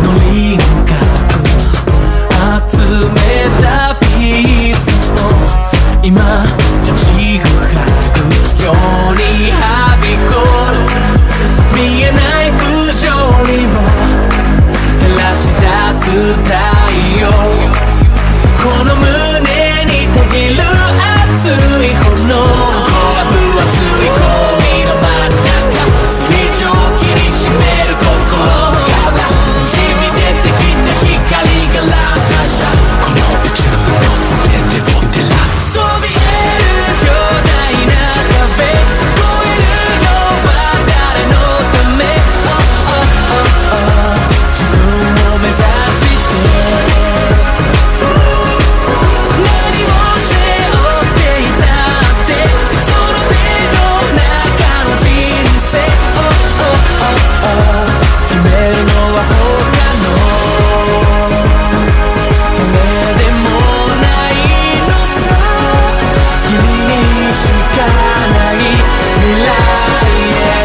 の輪郭集めたピースを今じゃちぐはぐようにはびこる見えない不条理を照らし出す太陽この胸にたぎる熱い炎ここは分厚い氷の真ん中水蒸気に占める心から滲み出てきた光が乱射この宇宙の全てを照らすそびえる巨大な壁越えるのは誰のため、自分を目指して何を背負っていたってその手の中の人生決めるのは他の誰でもないのさ君にしかない未来へ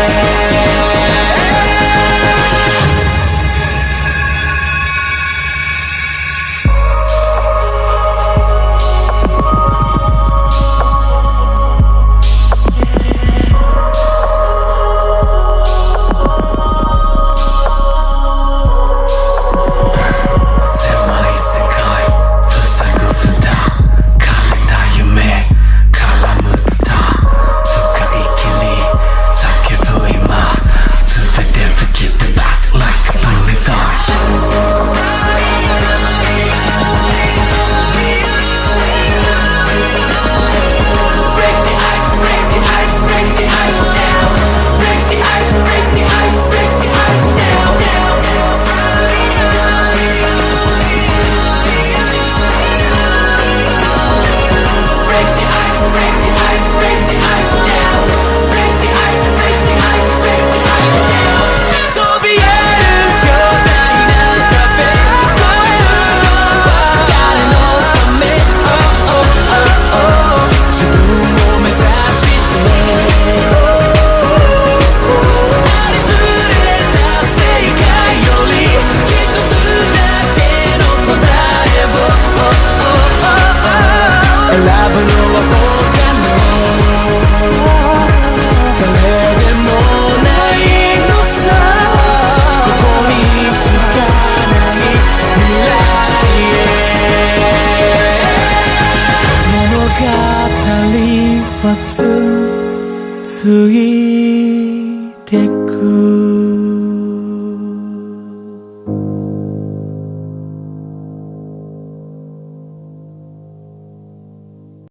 選ぶのは他の誰でもないのさここにしかない未来へ物語は続い